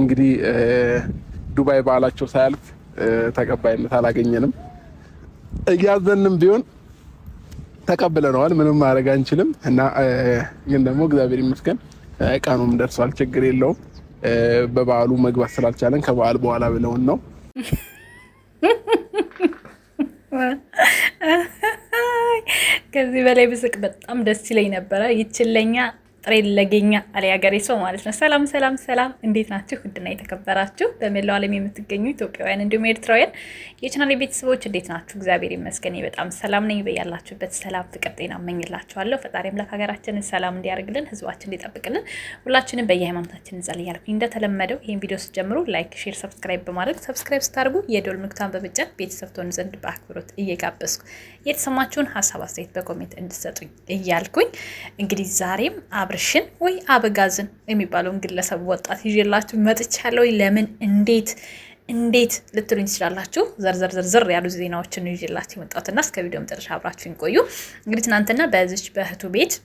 እንግዲህ ዱባይ በዓላቸው ሳያልፍ ተቀባይነት አላገኘንም። እያዘንም ቢሆን ተቀብለነዋል። ምንም ማድረግ አንችልም እና ግን ደግሞ እግዚአብሔር ይመስገን ቀኑም ደርሷል። ችግር የለውም። በበዓሉ መግባት ስላልቻለን ከበዓል በኋላ ብለውን ነው። ከዚህ በላይ ብስቅ በጣም ደስ ይለኝ ነበረ። ይችለኛ ጥሬ ለገኛ አለ ያገሬ ሰው ማለት ነው። ሰላም ሰላም ሰላም፣ እንዴት ናችሁ? ውድና የተከበራችሁ በመላው ዓለም የምትገኙ ኢትዮጵያውያን እንዲሁም ኤርትራውያን የቻናሌ ቤተሰቦች እንዴት ናችሁ? እግዚአብሔር ይመስገን በጣም ሰላም ነኝ። በያላችሁበት ሰላም፣ ፍቅር፣ ጤና እመኝላችኋለሁ። ፈጣሪ አምላክ ሀገራችንን ሰላም እንዲያደርግልን፣ ህዝባችን እንዲጠብቅልን ሁላችንም በየሃይማኖታችን እንጸልያለን። እንደተለመደው ይህን ቪዲዮ ስትጀምሩ ላይክ፣ ሼር፣ ሰብስክራይብ በማድረግ ሰብስክራይብ ስታደርጉ የደወል ምልክቱን በመጫን ቤተሰብ ትሆኑ ዘንድ በአክብሮት እየጋበዝኩ የተሰማችሁን ሀሳብ አስተያየት በኮሜንት እንድትሰጡኝ እያልኩኝ እንግዲህ ዛሬም አብርሽን ወይ አበጋዝን የሚባለውን ግለሰብ ወጣት ይዤላችሁ መጥቻለሁ። ለምን እንዴት ልትሉኝ ትችላላችሁ። ዘርዘር ያሉ ዜናዎችን ይዤላችሁ መጣሁትና እስከ ቪዲዮ መጨረሻ አብራችሁኝ ቆዩ። እንግዲህ ትናንትና በዚች በእህቱ ቤት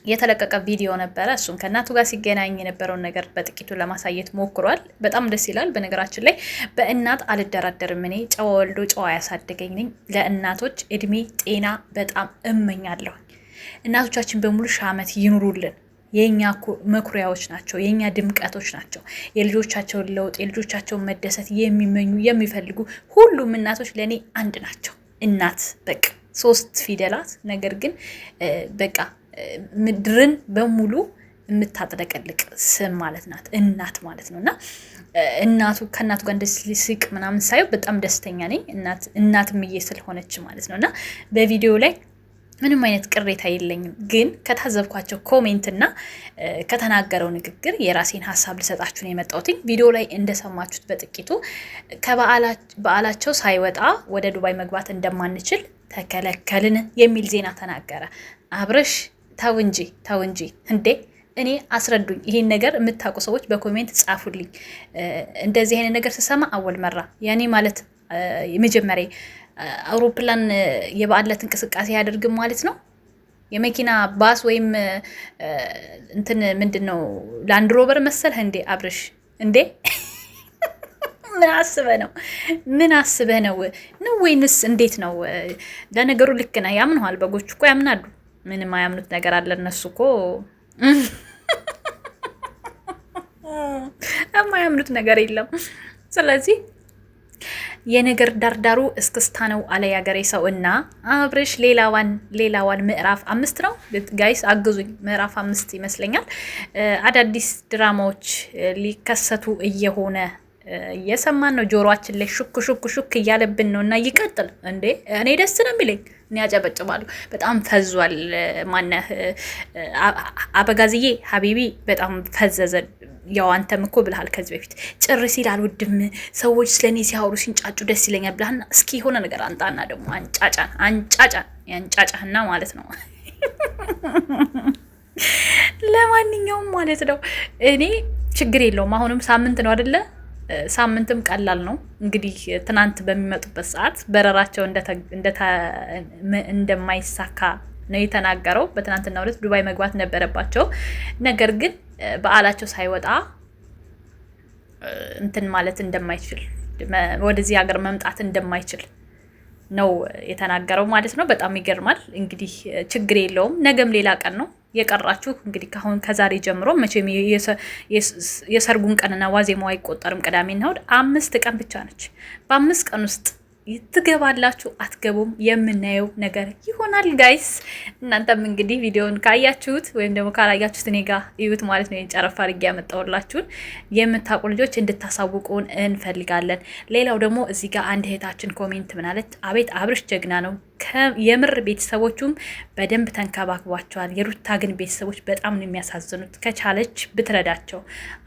የተለቀቀ ቪዲዮ ነበረ። እሱም ከእናቱ ጋር ሲገናኝ የነበረውን ነገር በጥቂቱ ለማሳየት ሞክሯል። በጣም ደስ ይላል። በነገራችን ላይ በእናት አልደራደርም። እኔ ጨዋ ወልዶ ጨዋ ያሳደገኝ ነኝ። ለእናቶች እድሜ ጤና በጣም እመኛለሁ። እናቶቻችን በሙሉ ሺህ ዓመት ይኑሩልን። የኛ መኩሪያዎች ናቸው፣ የኛ ድምቀቶች ናቸው። የልጆቻቸውን ለውጥ የልጆቻቸውን መደሰት የሚመኙ የሚፈልጉ ሁሉም እናቶች ለእኔ አንድ ናቸው። እናት በቃ 3 ፊደላት ነገር ግን በቃ ምድርን በሙሉ የምታጥለቀልቅ ስም ማለት ናት እናት ማለት ነው። እና ከእናቱ ጋር እንደዚህ ሲቅ ምናምን ሳየው በጣም ደስተኛ ነኝ። እናትምዬ ስለሆነች ማለት ነው። እና በቪዲዮ ላይ ምንም አይነት ቅሬታ የለኝም። ግን ከታዘብኳቸው ኮሜንትና ከተናገረው ንግግር የራሴን ሀሳብ ልሰጣችሁ ነው የመጣሁት። ቪዲዮ ላይ እንደሰማችሁት በጥቂቱ በዓላቸው ሳይወጣ ወደ ዱባይ መግባት እንደማንችል ተከለከልን የሚል ዜና ተናገረ። አብርሽ ተው እንጂ እንዴ! እኔ አስረዱኝ። ይሄን ነገር የምታውቁ ሰዎች በኮሜንት ጻፉልኝ። እንደዚህ አይነት ነገር ስሰማ አወል መራ ያኔ ማለት የመጀመሪያ አውሮፕላን የበዓለት እንቅስቃሴ ያደርግም ማለት ነው። የመኪና ባስ ወይም እንትን ምንድነው ላንድ ሮቨር መሰለህ እንዴ አብርሽ? እንዴ ምን አስበህ ነው ወይንስ እንዴት ነው? ለነገሩ ልክ ነህ፣ ያምኑሃል። በጎች እኮ ያምናሉ። ምንም አያምኑት ነገር አለ እነሱ እኮ የማያምኑት ነገር የለም። ስለዚህ የነገር ዳርዳሩ እስክስታ ነው አለ ያገሬ ሰው። እና አብርሽ ሌላዋን ምዕራፍ 5 ነው ጋይስ፣ አግዙኝ። ምዕራፍ 5 ይመስለኛል። አዳዲስ ድራማዎች ሊከሰቱ እየሆነ እየሰማን ነው። ጆሮአችን ላይ ሹክ እያለብን ነው። እና ይቀጥል እንዴ! እኔ ደስ ነው የሚለኝ። እኔ ያጨበጭባለሁ። በጣም ፈዟል። ማነህ አበጋዝዬ ሀቢቢ በጣም ፈዘዘ። ያው አንተም እኮ ብልሃል ከዚህ በፊት ጭር ሲል አልወድም፣ ሰዎች ስለኔ ሲያወሩ ሲንጫጩ ደስ ይለኛል ብለሃና፣ እስኪ የሆነ ነገር አንጣና ደግሞ አንጫጫህና ማለት ነው። ለማንኛውም ማለት ነው እኔ ችግር የለውም። አሁንም ሳምንት ነው አይደለ? ሳምንትም ቀላል ነው። እንግዲህ ትናንት በሚመጡበት ሰዓት በረራቸው እንደማይሳካ ነው የተናገረው። በትናንትና ዕለት ዱባይ መግባት ነበረባቸው። ነገር ግን በዓላቸው ሳይወጣ እንትን ማለት እንደማይችል ወደዚህ ሀገር መምጣት እንደማይችል ነው የተናገረው ማለት ነው። በጣም ይገርማል። እንግዲህ ችግር የለውም። ነገም ሌላ ቀን ነው የቀራችሁ። እንግዲህ ከዛሬ ጀምሮ መቼም የሰርጉን ቀንና ዋዜማው አይቆጠርም። ቅዳሜና እሑድ 5 ቀን ብቻ ነች። በ5 ቀን ውስጥ ትገባላችሁ አትገቡም የምናየው ነገር ይሆናል ጋይስ። እናንተም እንግዲህ ቪዲዮን ካያችሁት ወይም ደግሞ ካላያችሁት እኔ ጋር እዩት ማለት ነው። የጨረፋ አድርጌ ያመጣሁላችሁን የምታውቁ ልጆች እንድታሳውቁን እንፈልጋለን። ሌላው ደግሞ እዚህ ጋር አንድ እህታችን ኮሜንት ምናለት፣ አቤት አብርሽ ጀግና ነው የምር ቤተሰቦቹም በደንብ ተንከባክቧቸዋል። የሩታ ግን ቤተሰቦች በጣም ነው የሚያሳዝኑት። ከቻለች ብትረዳቸው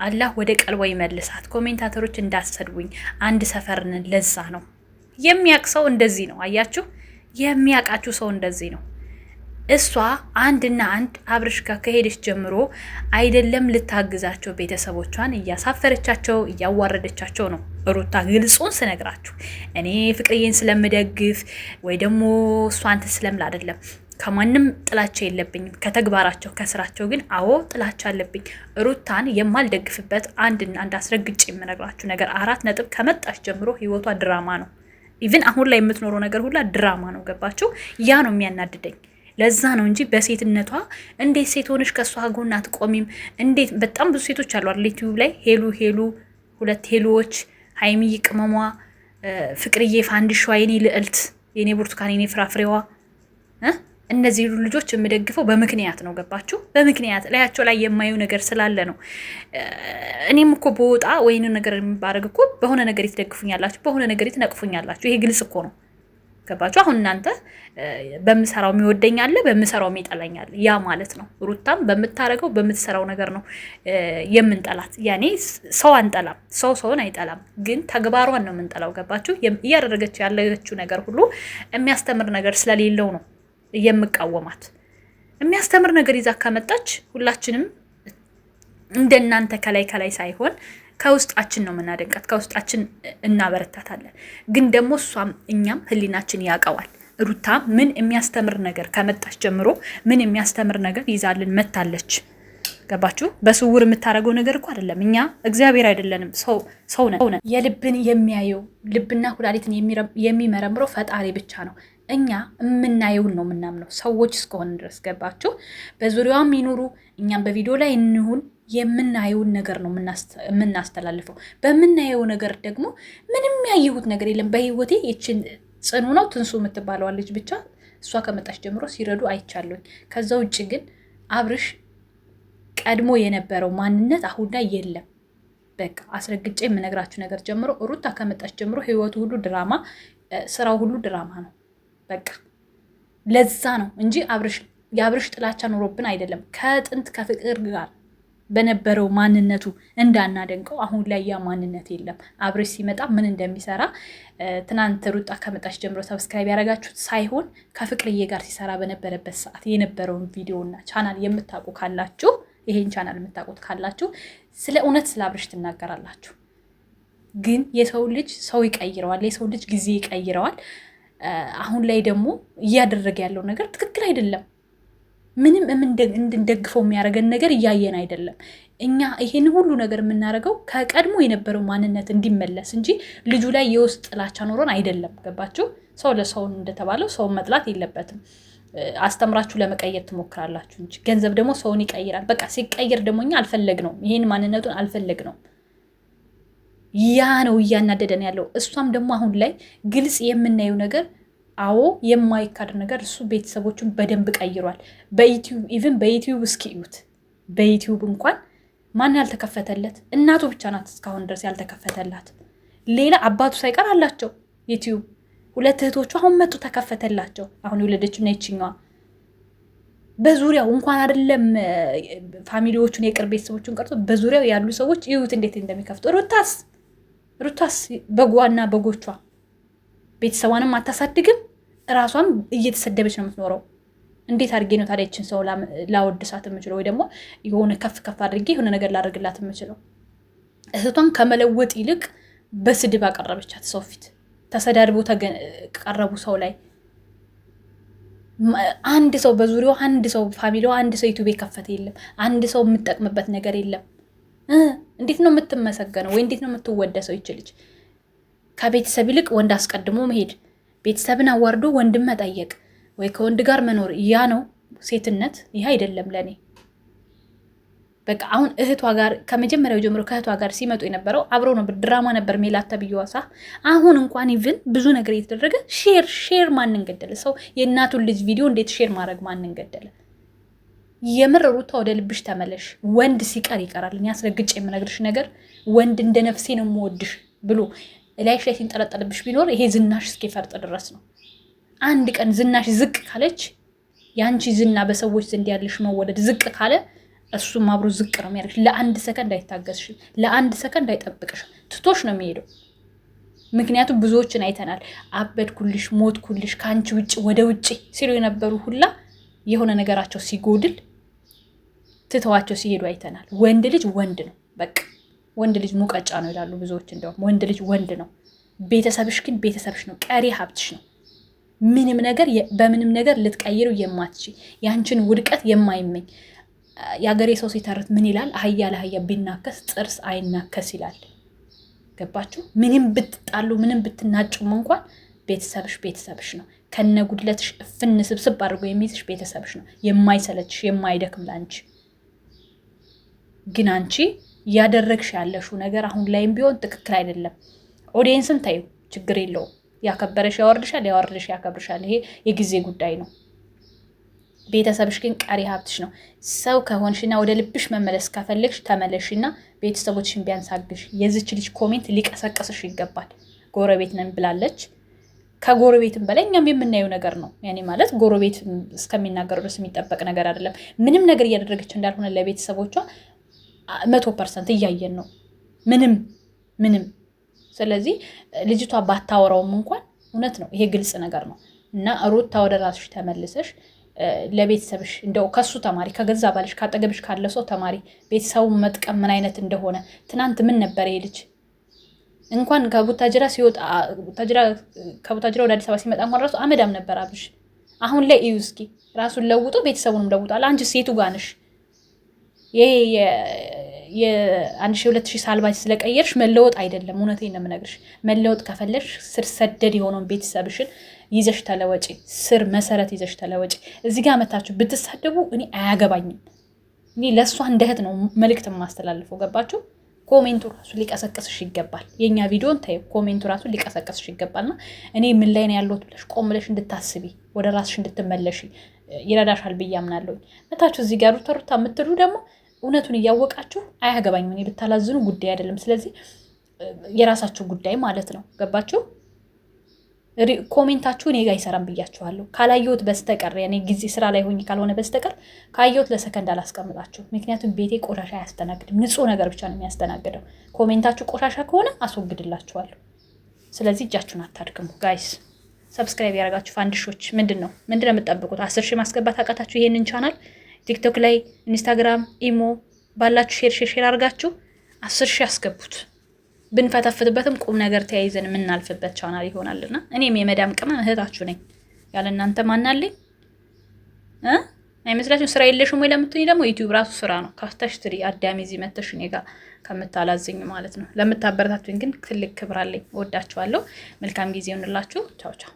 አላህ ወደ ቀልቧ ይመልሳት። ኮሜንታተሮች እንዳሰድቡኝ አንድ ሰፈርንን ለዛ ነው የሚያቅ ሰው እንደዚህ ነው። አያችሁ፣ የሚያቃችሁ ሰው እንደዚህ ነው። እሷ አንድና አንድ አብርሽ ጋር ከሄደች ጀምሮ አይደለም ልታግዛቸው ቤተሰቦቿን እያሳፈረቻቸው እያዋረደቻቸው ነው። ሩታ ግልጹን ስነግራችሁ እኔ ፍቅርዬን ስለምደግፍ ወይ ደግሞ እሷ እንትን ስለምል አይደለም። ከማንም ጥላቻ የለብኝም። ከተግባራቸው ከስራቸው ግን አዎ ጥላቻ አለብኝ። ሩታን የማልደግፍበት አንድና አንድ አስረግጬ የምነግራችሁ ነገር 4 ነጥብ ከመጣች ጀምሮ ህይወቷ ድራማ ነው። ኢቭን አሁን ላይ የምትኖረው ነገር ሁላ ድራማ ነው። ገባችሁ? ያ ነው የሚያናድደኝ። ለዛ ነው እንጂ በሴትነቷ እንዴት ሴት ሆነሽ ከሷ ጎን አትቆሚም? እንዴት በጣም ብዙ ሴቶች አሉ አይደል ዩቲዩብ ላይ ሄሉ 2 ሄሉዎች፣ ሀይሚዬ ቅመሟ፣ ፍቅርዬ ፋንዲሻዋ፣ የኔ ልዕልት፣ የኔ ብርቱካን፣ የኔ ፍራፍሬዋ እነዚህ ሁሉ ልጆች የምደግፈው በምክንያት ነው። ገባችሁ? በምክንያት ላያቸው ላይ የማየው ነገር ስላለ ነው። እኔም እኮ በወጣ ወይን ነገር የሚባረግ እኮ በሆነ ነገር ትደግፉኛላችሁ፣ በሆነ ነገር ትነቅፉኛላችሁ። ይሄ ግልጽ እኮ ነው። ገባችሁ? አሁን እናንተ በምሰራው የሚወደኛል፣ በምሰራው የሚጠላኛል። ያ ማለት ነው ሩታም በምታረገው በምትሰራው ነገር ነው የምንጠላት። ያኔ ሰው አንጠላም፣ ሰውን አይጠላም፣ ግን ተግባሯን ነው የምንጠላው። ገባችሁ? እያደረገች ያለችው ነገር ሁሉ የሚያስተምር ነገር ስለሌለው ነው የምቃወማት። የሚያስተምር ነገር ይዛ ከመጣች ሁላችንም እንደናንተ ከላይ ሳይሆን ከውስጣችን ነው የምናደንቃት፣ ከውስጣችን እናበረታታለን። ግን ደግሞ እሷም እኛም ህሊናችን ያውቀዋል። ሩታ ምን የሚያስተምር ነገር ከመጣች ጀምሮ ምን የሚያስተምር ነገር ይዛልን መታለች። ገባችሁ? በስውር የምታደርገው ነገር እኮ አይደለም። እኛ እግዚአብሔር አይደለንም፣ ሰው ነን። የልብን የሚያየው ልብና ኩላሊትን የሚመረምረው ፈጣሪ ብቻ ነው። እኛ የምናየውን ነው የምናምነው ሰዎች እስከሆነ ድረስ። ገባችሁ? በዙሪያው የሚኖሩ እኛም በቪዲዮ ላይ እንሁን የምናየውን ነገር ነው የምናስተላልፈው። በምናየው ነገር ደግሞ ምንም ያየሁት ነገር የለም በህይወቴ። ይችን ጽኑ ነው ትንሱ የምትባለዋ ልጅ ብቻ እሷ ከመጣች ጀምሮ ሲረዱ አይቻለሁኝ። ከዛ ውጭ ግን አብርሽ ቀድሞ የነበረው ማንነት አሁን ላይ የለም። በቃ አስረግጬ የምነግራችሁ ነገር ጀምሮ ሩታ ከመጣች ጀምሮ ህይወቱ ሁሉ ድራማ፣ ስራው ሁሉ ድራማ ነው። በቃ ለዛ ነው እንጂ የአብርሽ ጥላቻ ኖሮብን አይደለም። ከጥንት ከፍቅር ጋር በነበረው ማንነቱ እንዳናደንቀው አሁን ላይ ያ ማንነት የለም። አብርሽ ሲመጣ ምን እንደሚሰራ ትናንት ሩጣ ከመጣች ጀምሮ ሰብስክራይብ ያደረጋችሁት ሳይሆን ከፍቅርዬ ጋር ሲሰራ በነበረበት ሰዓት የነበረውን ቪዲዮና ቻናል የምታውቁ ካላችሁ፣ ይሄን ቻናል የምታውቁት ካላችሁ ስለ እውነት ስለ አብርሽ ትናገራላችሁ። ግን የሰው ልጅ ሰው ይቀይረዋል፣ የሰው ልጅ ጊዜ ይቀይረዋል። አሁን ላይ ደግሞ እያደረገ ያለው ነገር ትክክል አይደለም። ምንም እንድንደግፈው የሚያደርገን ነገር እያየን አይደለም። እኛ ይሄን ሁሉ ነገር የምናደርገው ከቀድሞ የነበረው ማንነት እንዲመለስ እንጂ ልጁ ላይ የውስጥ ጥላቻ ኖሮን አይደለም። ገባችሁ? ሰው ለሰውን እንደተባለው ሰውን መጥላት የለበትም። አስተምራችሁ ለመቀየር ትሞክራላችሁ እንጂ ገንዘብ ደግሞ ሰውን ይቀይራል። በቃ ሲቀየር ደግሞ እኛ አልፈለግነውም፣ ይሄን ማንነቱን አልፈለግነውም። ያ ነው እያናደደን ያለው። እሷም ደግሞ አሁን ላይ ግልጽ የምናየው ነገር አዎ የማይካድ ነገር እሱ ቤተሰቦቹን በደንብ ቀይሯል። በዩቲዩብ ኢቭን በዩቲዩብ እስኪ እዩት። በዩቲዩብ እንኳን ማን ያልተከፈተለት? እናቱ ብቻ ናት እስካሁን ድረስ ያልተከፈተላት። ሌላ አባቱ ሳይቀር አላቸው ዩቲዩብ። 2 እህቶቹ አሁን መጡ ተከፈተላቸው። አሁን የወለደችው እና ይችኛዋ በዙሪያው እንኳን አይደለም ፋሚሊዎቹን የቅርብ ቤተሰቦቹን ቀርቶ በዙሪያው ያሉ ሰዎች እዩት እንዴት እንደሚከፍቱ። ሩታስ በጓና በጎቿ ቤተሰቧንም አታሳድግም፣ እራሷም እየተሰደበች ነው የምትኖረው። እንዴት አድርጌ ነው ታዲያ ይችን ሰው ላወድሳት የምችለው? ወይ ደግሞ የሆነ ከፍ አድርጌ የሆነ ነገር ላደርግላት የምችለው? እህቷን ከመለወጥ ይልቅ በስድብ አቀረበቻት። ሰው ፊት ተሰዳድቦ ቀረቡ ሰው ላይ አንድ ሰው በዙሪያው አንድ ሰው ፋሚሊዋ አንድ ሰው ዩቲዩብ የከፈተ የለም። አንድ ሰው የምጠቅምበት ነገር የለም። እንዴት ነው የምትመሰገነው? ወይ እንዴት ነው የምትወደሰው? ይችልች ከቤተሰብ ይልቅ ወንድ አስቀድሞ መሄድ፣ ቤተሰብን አዋርዶ ወንድም መጠየቅ፣ ወይ ከወንድ ጋር መኖር፣ ያ ነው ሴትነት። ይህ አይደለም ለእኔ። በቃ አሁን እህቷ ጋር ከመጀመሪያው ጀምሮ ከእህቷ ጋር ሲመጡ የነበረው አብረው ነበር፣ ድራማ ነበር። ሜላት ተብዬዋ ሳ አሁን እንኳን ኢቭን ብዙ ነገር እየተደረገ ሼር ማንን ገደለ? ሰው የእናቱን ልጅ ቪዲዮ እንዴት ሼር ማድረግ ማንን ገደለ? የምር ሩታ ወደ ልብሽ ተመለሽ። ወንድ ሲቀር ይቀራል። እኔ አስረግጬ የምነግርሽ ነገር ወንድ እንደ ነፍሴ ነው የምወድሽ ብሎ ላይሽ ላይ ሲንጠለጠልብሽ ቢኖር ይሄ ዝናሽ እስኪፈርጥ ድረስ ነው። አንድ ቀን ዝናሽ ዝቅ ካለች፣ የአንቺ ዝና በሰዎች ዘንድ ያለሽ መወደድ ዝቅ ካለ እሱም አብሮ ዝቅ ነው የሚያደርግሽ። ለአንድ ሰከንድ አይታገስሽ፣ ለአንድ ሰከንድ አይጠብቅሽ፣ ትቶሽ ነው የሚሄደው። ምክንያቱም ብዙዎችን አይተናል። አበድኩልሽ፣ ሞትኩልሽ፣ ከአንቺ ውጭ ወደ ውጭ ሲሉ የነበሩ ሁላ የሆነ ነገራቸው ሲጎድል ትተዋቸው ሲሄዱ አይተናል። ወንድ ልጅ ወንድ ነው። በቃ ወንድ ልጅ ሙቀጫ ነው ይላሉ ብዙዎች። እንደውም ወንድ ልጅ ወንድ ነው። ቤተሰብሽ ግን ቤተሰብሽ ነው፣ ቀሪ ሀብትሽ ነው። በምንም ነገር ልትቀይሩ የማትች ያንቺን ውድቀት የማይመኝ የአገሬ ሰው ሲተርት ምን ይላል? አህያ ለአህያ ቢናከስ ጥርስ አይናከስ ይላል። ገባችሁ? ምንም ብትጣሉ ምንም ብትናጩም እንኳን ቤተሰብሽ ነው። ከነ ጉድለትሽ እፍን ስብስብ አድርጎ የሚይዝሽ ቤተሰብሽ ነው። የማይሰለችሽ የማይደክም ላንቺ። ግን አንቺ ያደረግሽ ያለሽው ነገር አሁን ላይም ቢሆን ትክክል አይደለም። ኦዲየንስን ታዩ፣ ችግር የለውም። ያከበረሽ ያወርድሻል፣ ያወርድሽ ያከብርሻል። ይሄ የጊዜ ጉዳይ ነው። ቤተሰብሽ ግን ቀሪ ሀብትሽ ነው። ሰው ከሆንሽና ወደ ልብሽ መመለስ ከፈለግሽ ተመለሽና ቤተሰቦችሽን ቢያንሳግሽ። የዚች ልጅ ኮሜንት ሊቀሰቅስሽ ይገባል። ጎረቤት ነን ብላለች። ከጎረቤትም በላይ እኛም የምናየው ነገር ነው። ያኔ ማለት ጎረቤት እስከሚናገሩ ድረስ የሚጠበቅ ነገር አይደለም። ምንም ነገር እያደረገች እንዳልሆነ ለቤተሰቦቿ 100% እያየን ነው። ምንም ስለዚህ ልጅቷ ባታወራውም እንኳን እውነት ነው። ይሄ ግልጽ ነገር ነው። እና ሩታ ወደ ራስሽ ተመልሰሽ ለቤተሰብሽ እንደው ከሱ ተማሪ፣ ከገዛ ባልሽ ካጠገብሽ ካለ ሰው ተማሪ። ቤተሰቡን መጥቀም ምን አይነት እንደሆነ ትናንት ምን ነበር ይሄ ልጅ እንኳን ከቡታጅራ ሲወጣ ከቡታጅራ ወደ አዲስ አበባ ሲመጣ እንኳን ራሱ አመዳም ነበር አብሽ። አሁን ላይ እዩ እስኪ ራሱን ለውጦ ቤተሰቡንም ለውጧል። አንቺ ሴቱ ጋር ነሽ። ይሄ የ1200 ሳልባጅ ስለቀየርሽ መለወጥ አይደለም። እውነቴን ነው የምነግርሽ። መለወጥ ከፈለሽ ስር ሰደድ የሆነውን ቤተሰብሽን ይዘሽ ተለወጪ። ስር መሰረት ይዘሽ ተለወጪ። እዚህ ጋር መታችሁ ብትሳደቡ እኔ አያገባኝም። እኔ ለእሷ እንደ እህት ነው መልእክት የማስተላልፈው። ገባችሁ? ኮሜንቱ ራሱ ሊቀሰቅስሽ ይገባል። የኛ ቪዲዮን ታዩ፣ ኮሜንቱ ራሱ ሊቀሰቅስሽ ይገባልና እኔ ምን ላይ ነው ያለሁት ብለሽ ቆም ብለሽ እንድታስቢ ወደ ራስሽ እንድትመለሽ ይረዳሻል ብዬ አምናለሁ። መታችሁ እዚህ ጋር ሩታ የምትሉ ደግሞ እውነቱን እያወቃችሁ አያገባኝም። እኔ ብታላዝኑ ጉዳይ አይደለም። ስለዚህ የራሳችሁ ጉዳይ ማለት ነው። ገባችሁ? ኮሜንታችሁ እኔ ጋር አይሰራም ብያችኋለሁ። ካላየሁት በስተቀር ያኔ ጊዜ ስራ ላይ ሆኜ ካልሆነ በስተቀር ካየሁት ለሰከንድ አላስቀምጣችሁ። ምክንያቱም ቤቴ ቆሻሻ አያስተናግድም። ንጹህ ነገር ብቻ ነው የሚያስተናግደው። ኮሜንታችሁ ቆሻሻ ከሆነ አስወግድላችኋለሁ። ስለዚህ እጃችሁን አታድክሙ ጋይስ። ሰብስክራይብ ያደረጋችሁ ፋንድሾች ምንድን ነው የምትጠብቁት? 10 ሺህ ማስገባት አቃታችሁ? ይሄንን ቻናል ቲክቶክ ላይ ኢንስታግራም፣ ኢሞ ባላችሁ ሼር አድርጋችሁ 10 ሺህ አስገቡት። ብንፈተፍትበትም ቁም ነገር ተያይዘን የምናልፍበት ቻናል ይሆናልና እኔም የመዳም ቅመም እህታችሁ ነኝ። ያለ እናንተ ማናለኝ አይመስላችሁም? ስራ የለሽም ወይ ለምትሉኝ ደግሞ ዩቲዩብ ራሱ ስራ ነው። ካፍታሽ ትሪ አዳሚ እዚህ መተሽ እኔ ጋር ከምታላዝኝ ማለት ነው። ለምታበረታቱኝ ግን ትልቅ ክብር አለኝ። እወዳችኋለሁ። መልካም ጊዜ ይሁንላችሁ። ቻው ቻው።